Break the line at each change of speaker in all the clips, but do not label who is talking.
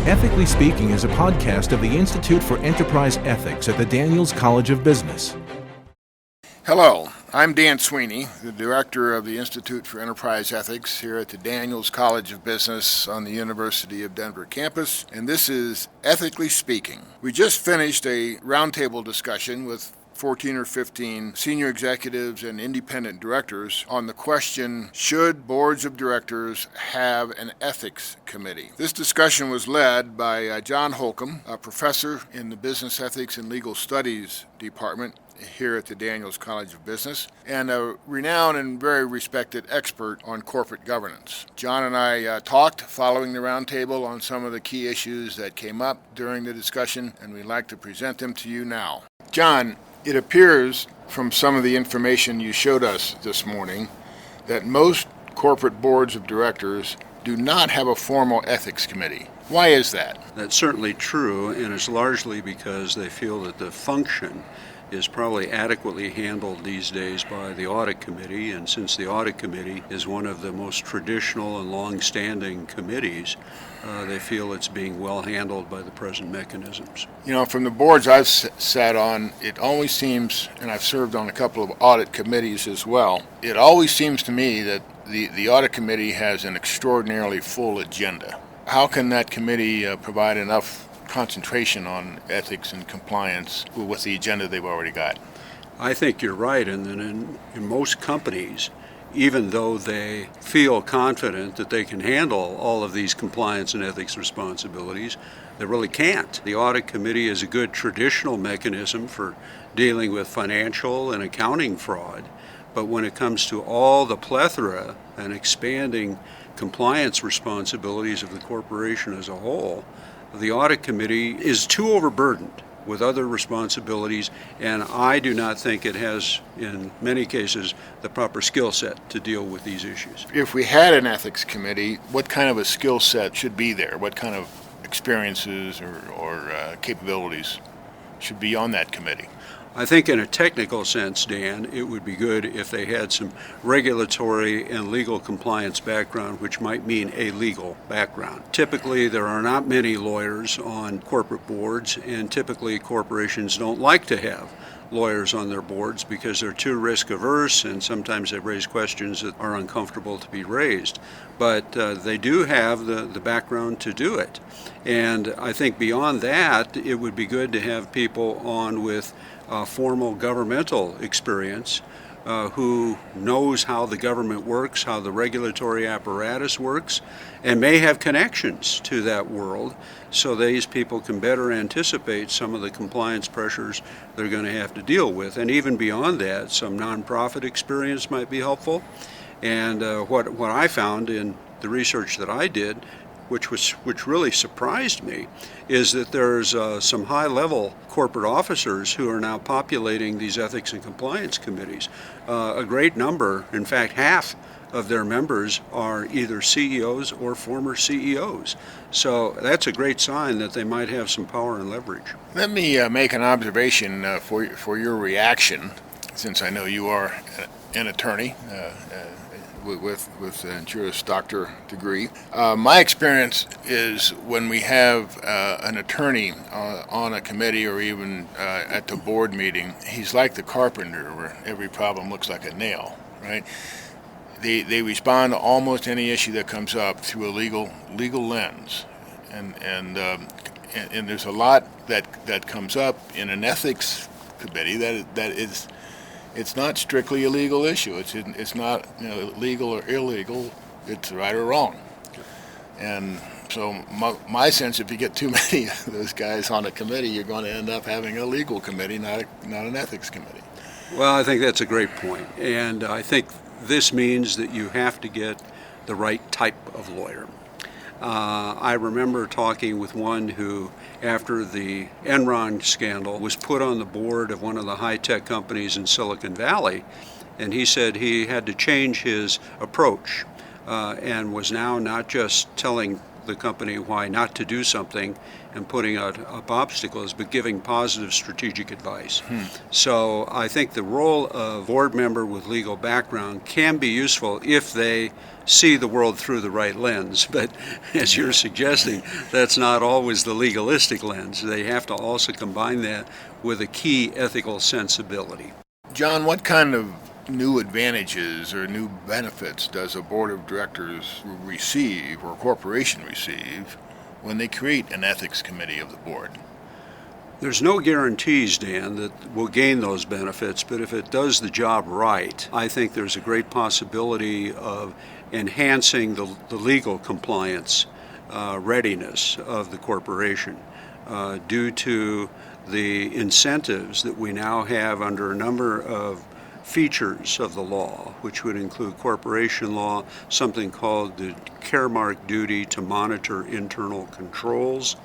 Ethically Speaking is a podcast of the Institute for Enterprise Ethics at the Daniels College of Business.
Hello, I'm Dan Sweeney, the Director of the Institute for Enterprise Ethics here at the Daniels College of Business on the University of Denver campus, and this is Ethically Speaking. We just finished a roundtable discussion with 14 or 15 senior executives and independent directors on the question, should boards of directors have an ethics committee? This discussion was led by John Holcomb, a professor in the Business Ethics and Legal Studies Department here at the Daniels College of Business, and a renowned and very respected expert on corporate governance. John and I talked following the roundtable on some of the key issues that came up during the discussion, and we'd like to present them to you now. John, it appears from some of the information you showed us this morning that most corporate boards of directors do not have a formal ethics committee. Why is that?
That's certainly true, and it's largely because they feel that the function is probably adequately handled these days by the audit committee, and since the audit committee is one of the most traditional and long-standing committees, they feel it's being well handled by the present mechanisms.
You know, from the boards I've sat on, it always seems, and I've served on a couple of audit committees as well, it always seems to me that the audit committee has an extraordinarily full agenda. How can that committee provide enough concentration on ethics and compliance with the agenda they've already got?
I think you're right, and then in most companies, even though they feel confident that they can handle all of these compliance and ethics responsibilities, they really can't. The audit committee is a good traditional mechanism for dealing with financial and accounting fraud, but when it comes to all the plethora and expanding compliance responsibilities of the corporation as a whole, the audit committee is too overburdened with other responsibilities, and I do not think it has, in many cases, the proper skill set to deal with these issues.
If we had an ethics committee, what kind of a skill set should be there? What kind of experiences or capabilities should be on that committee?
I think in a technical sense, Dan, it would be good if they had some regulatory and legal compliance background, which might mean a legal background. Typically, there are not many lawyers on corporate boards, and typically corporations don't like to have lawyers on their boards because they're too risk averse, and sometimes they raise questions that are uncomfortable to be raised. But they do have the background to do it. And I think beyond that, it would be good to have people on with formal governmental experience who knows how the government works, how the regulatory apparatus works, and may have connections to that world, so these people can better anticipate some of the compliance pressures they're going to have to deal with. And even beyond that, some nonprofit experience might be helpful. And what I found in the research that I did, which really surprised me, is that there's some high-level corporate officers who are now populating these ethics and compliance committees. A great number, in fact, half of their members are either CEOs or former CEOs. So that's a great sign that they might have some power and leverage.
Let me make an observation for your reaction, since I know you are an attorney with a Juris Doctor degree. My experience is when we have an attorney on a committee or even at the board meeting, he's like the carpenter where every problem looks like a nail, right? They respond to almost any issue that comes up through a legal lens, and there's a lot that comes up in an ethics committee that is. It's not strictly a legal issue. It's not legal or illegal. It's right or wrong. And so my sense, if you get too many of those guys on a committee, you're going to end up having a legal committee, not an ethics committee.
Well, I think that's a great point. And I think this means that you have to get the right type of lawyer. I remember talking with one who, after the Enron scandal, was put on the board of one of the high-tech companies in Silicon Valley, and he said he had to change his approach and was now not just telling the company why not to do something and putting up obstacles, but giving positive strategic advice. So I think the role of board member with legal background can be useful if they see the world through the right lens. But as you're suggesting, that's not always the legalistic lens. They have to also combine that with a key ethical sensibility.
John, what kind of new advantages or new benefits does a board of directors receive or a corporation receive when they create an ethics committee of the board?
There's no guarantees, Dan, that we'll gain those benefits, but if it does the job right, I think there's a great possibility of enhancing the legal compliance readiness of the corporation due to the incentives that we now have under a number of features of the law, which would include corporation law, something called the Caremark duty to monitor internal controls.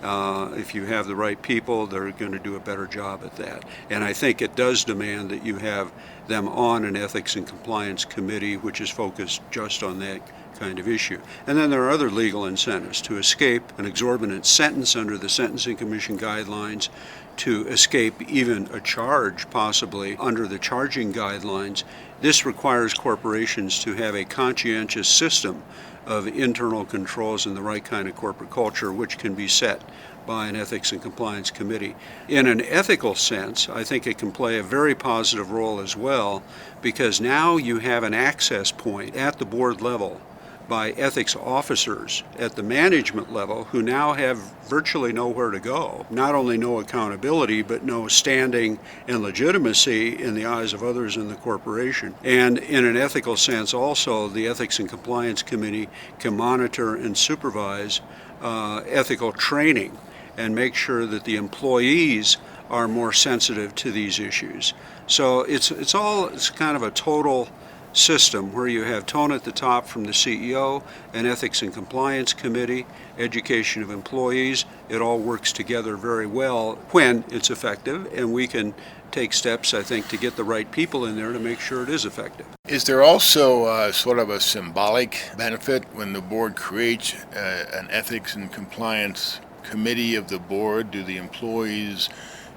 If you have the right people, they're going to do a better job at that. And I think it does demand that you have them on an ethics and compliance committee, which is focused just on that kind of issue. And then there are other legal incentives to escape an exorbitant sentence under the Sentencing Commission guidelines, to escape even a charge possibly under the charging guidelines. This requires corporations to have a conscientious system of internal controls and the right kind of corporate culture, which can be set by an ethics and compliance committee. In an ethical sense, I think it can play a very positive role as well, because now you have an access point at the board level by ethics officers at the management level who now have virtually nowhere to go. Not only no accountability, but no standing and legitimacy in the eyes of others in the corporation. And in an ethical sense also, the Ethics and Compliance Committee can monitor and supervise ethical training and make sure that the employees are more sensitive to these issues. So it's kind of a total system where you have tone at the top from the CEO, an ethics and compliance committee, education of employees. It all works together very well when it's effective, and we can take steps, I think, to get the right people in there to make sure it is effective.
Is there also sort of a symbolic benefit when the board creates an ethics and compliance committee of the board? Do the employees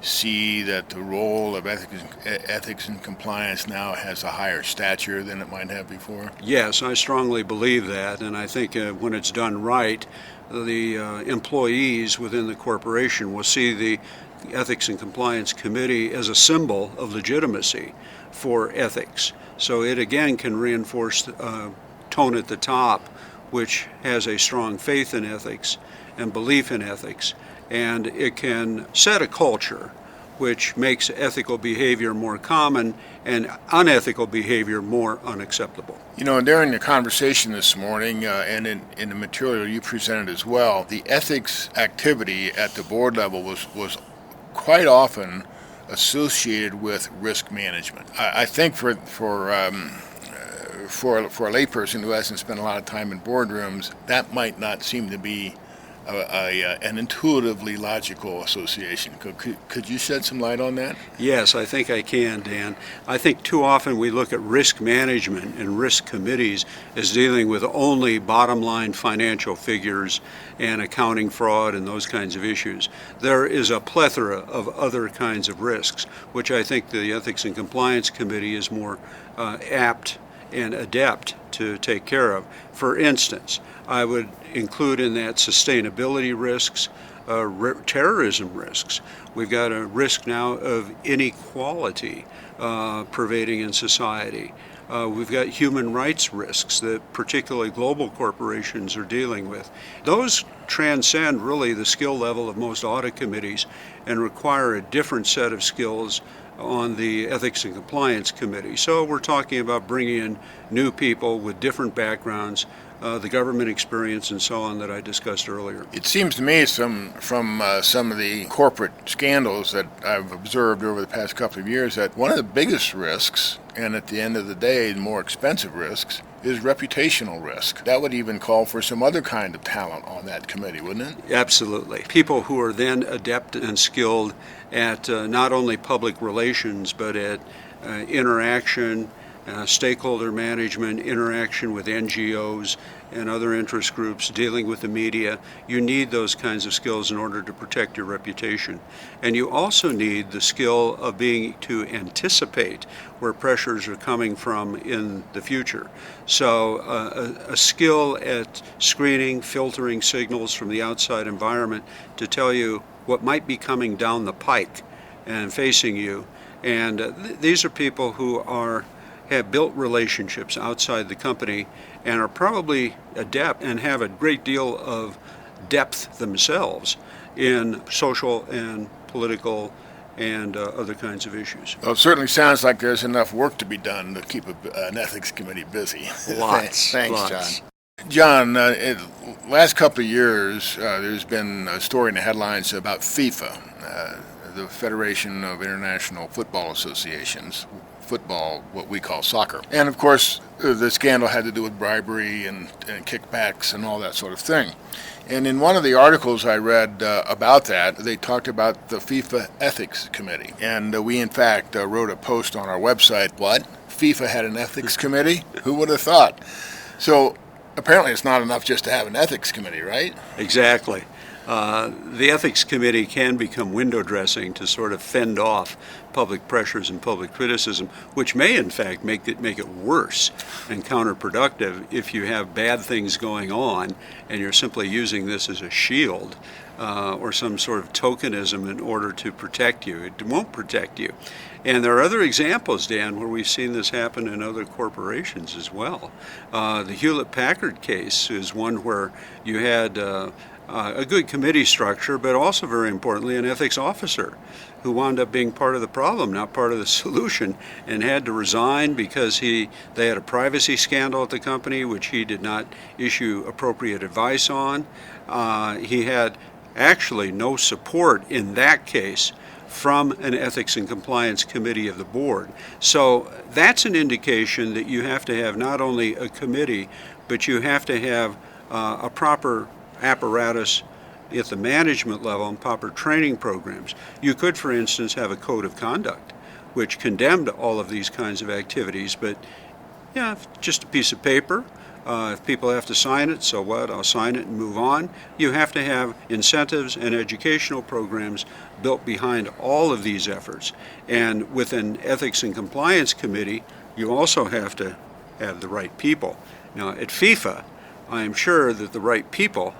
see that the role of ethics and compliance now has a higher stature than it might have before?
Yes, I strongly believe that, and I think when it's done right, the employees within the corporation will see the Ethics and Compliance Committee as a symbol of legitimacy for ethics. So it again can reinforce tone at the top, which has a strong faith in ethics and belief in ethics, and it can set a culture which makes ethical behavior more common and unethical behavior more unacceptable.
You know, during the conversation this morning and in the material you presented as well, the ethics activity at the board level was quite often associated with risk management. I think for a layperson who hasn't spent a lot of time in boardrooms, that might not seem to be an intuitively logical association. Could you shed some light on that?
Yes, I think I can, Dan. I think too often we look at risk management and risk committees as dealing with only bottom line financial figures and accounting fraud and those kinds of issues. There is a plethora of other kinds of risks, which I think the Ethics and Compliance Committee is more apt and adept to take care of. For instance, I would include in that sustainability risks, terrorism risks. We've got a risk now of inequality pervading in society. We've got human rights risks that particularly global corporations are dealing with. Those transcend really the skill level of most audit committees and require a different set of skills on the Ethics and Compliance Committee. So we're talking about bringing in new people with different backgrounds, the government experience and so on that I discussed earlier.
It seems to me from some of the corporate scandals that I've observed over the past couple of years that one of the biggest risks, and at the end of the day the more expensive risks, is reputational risk. That would even call for some other kind of talent on that committee, wouldn't it?
Absolutely. People who are then adept and skilled at not only public relations but at interaction stakeholder management, interaction with NGOs and other interest groups, dealing with the media. You need those kinds of skills in order to protect your reputation. And you also need the skill of being to anticipate where pressures are coming from in the future. So a skill at screening, filtering signals from the outside environment to tell you what might be coming down the pike and facing you. And these are people who have built relationships outside the company and are probably adept and have a great deal of depth themselves in social and political and other kinds of issues.
Well, it certainly sounds like there's enough work to be done to keep an ethics committee busy.
Lots.
Thanks,
lots.
John. John, last couple of years, there's been a story in the headlines about FIFA, the Federation of International Football Associations. Football, what we call soccer. And of course, the scandal had to do with bribery and kickbacks and all that sort of thing. And in one of the articles I read about that, they talked about the FIFA Ethics Committee. And we, in fact, wrote a post on our website, what? FIFA had an ethics committee? Who would have thought? So apparently it's not enough just to have an ethics committee, right?
Exactly. The ethics committee can become window dressing to sort of fend off public pressures and public criticism, which may in fact make it worse and counterproductive if you have bad things going on and you're simply using this as a shield or some sort of tokenism in order to protect you. It won't protect you. And there are other examples, Dan, where we've seen this happen in other corporations as well. The Hewlett-Packard case is one where you had a good committee structure, but also very importantly, an ethics officer who wound up being part of the problem, not part of the solution, and had to resign because they had a privacy scandal at the company, which he did not issue appropriate advice on. He had actually no support in that case from an ethics and compliance committee of the board. So that's an indication that you have to have not only a committee, but you have to have a proper apparatus at the management level and proper training programs. You could, for instance, have a code of conduct which condemned all of these kinds of activities, but yeah, just a piece of paper. If people have to sign it, so what? I'll sign it and move on. You have to have incentives and educational programs built behind all of these efforts. And with an ethics and compliance committee, you also have to have the right people. Now, at FIFA, I am sure that the right people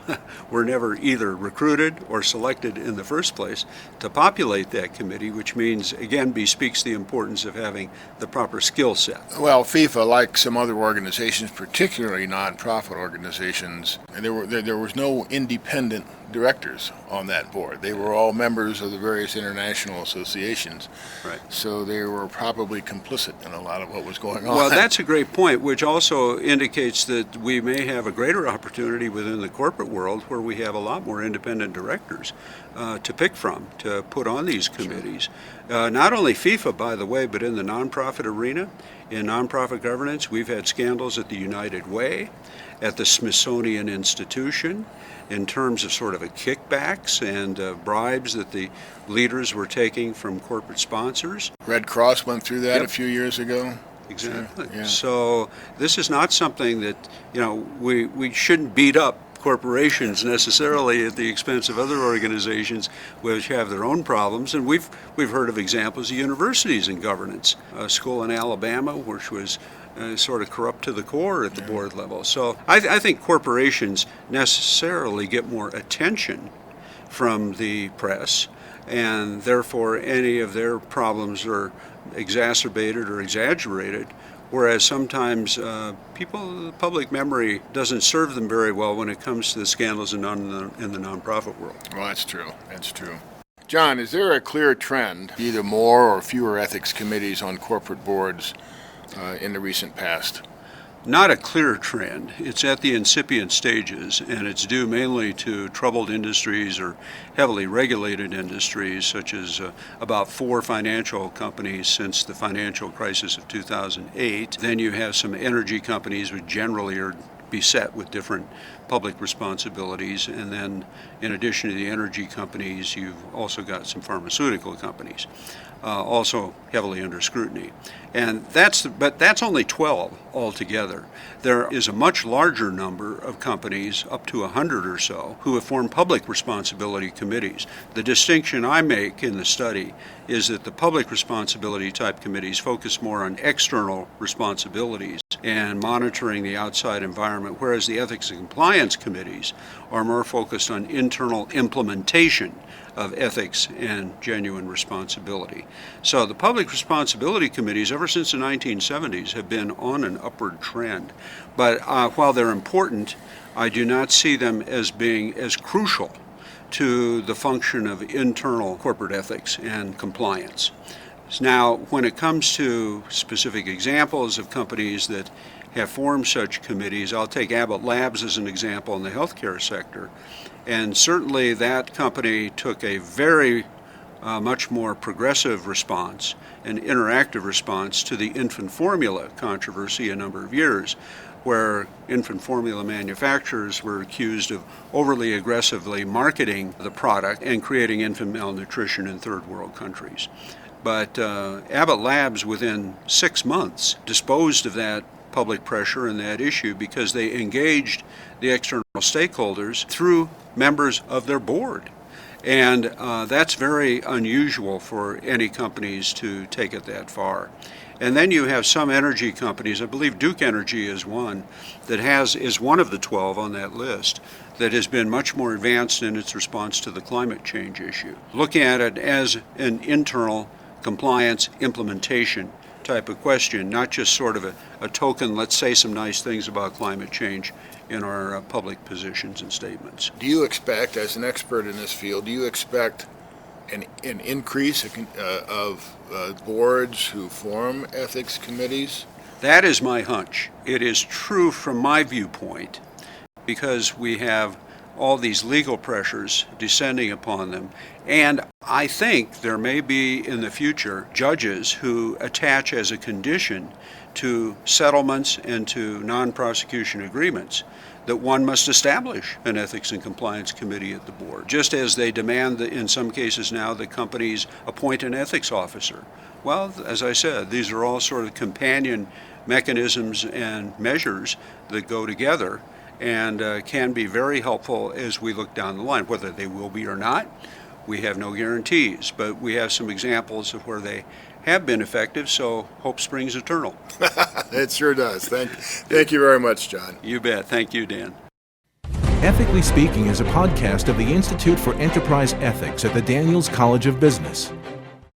were never either recruited or selected in the first place to populate that committee, which means, again, bespeaks the importance of having the proper skill set.
Well, FIFA, like some other organizations, particularly nonprofit organizations, there was no independent directors on that board. They were all members of the various international associations.
Right.
So they were probably complicit in a lot of what was going on.
Well, that's a great point, which also indicates that we may have a greater opportunity within the corporate world where we have a lot more independent directors to pick from, to put on these committees. Not only FIFA, by the way, but in the nonprofit arena, in nonprofit governance, we've had scandals at the United Way, at the Smithsonian Institution, in terms of sort of kickbacks and bribes that the leaders were taking from corporate sponsors.
Red Cross went through that
Yep.
a few years ago.
Exactly.
Yeah.
So this is not something that, we shouldn't beat up corporations necessarily at the expense of other organizations which have their own problems. And we've heard of examples of universities in governance. A school in Alabama which was sort of corrupt to the core at the board level. So I think corporations necessarily get more attention from the press, and therefore any of their problems are exacerbated or exaggerated, whereas sometimes public memory doesn't serve them very well when it comes to the scandals in the nonprofit world.
Well, that's true. That's true. John, is there a clear trend, either more or fewer ethics committees on corporate boards in the recent past?
Not a clear trend. It's at the incipient stages, and it's due mainly to troubled industries or heavily regulated industries, such as about 4 financial companies since the financial crisis of 2008. Then you have some energy companies which generally are beset with different public responsibilities. And then in addition to the energy companies, you've also got some pharmaceutical companies, also heavily under scrutiny. And but that's only 12 altogether. There is a much larger number of companies, up to 100 or so, who have formed public responsibility committees. The distinction I make in the study is that the public responsibility type committees focus more on external responsibilities and monitoring the outside environment, whereas the ethics and compliance committees are more focused on internal implementation of ethics and genuine responsibility. So the public responsibility committees, ever since the 1970s, have been on an upward trend. But while they're important, I do not see them as being as crucial to the function of internal corporate ethics and compliance. Now, when it comes to specific examples of companies that have formed such committees, I'll take Abbott Labs as an example in the healthcare sector. And certainly that company took a very much more progressive response, an interactive response to the infant formula controversy a number of years, where infant formula manufacturers were accused of overly aggressively marketing the product and creating infant malnutrition in third world countries. But Abbott Labs, within 6 months, disposed of that public pressure and that issue because they engaged the external stakeholders through members of their board. And that's very unusual for any companies to take it that far. And then you have some energy companies, I believe Duke Energy is one, that is one of the 12 on that list, that has been much more advanced in its response to the climate change issue. Looking at it as an internal compliance implementation type of question, not just sort of a token, let's say some nice things about climate change in our public positions and statements.
Do you expect, as an expert in this field, do you expect an increase of boards who form ethics committees?
That is my hunch. It is true from my viewpoint because we have all these legal pressures descending upon them. And I think there may be in the future judges who attach as a condition to settlements and to non-prosecution agreements that one must establish an ethics and compliance committee at the board, just as they demand that in some cases now that companies appoint an ethics officer. Well, as I said, these are all sort of companion mechanisms and measures that go together and can be very helpful as we look down the line. Whether they will be or not, we have no guarantees, but we have some examples of where they have been effective, so hope springs eternal.
It sure does. Thank you very much, John.
You bet. Thank you, Dan.
Ethically Speaking is a podcast of the Institute for Enterprise Ethics at the Daniels College of Business.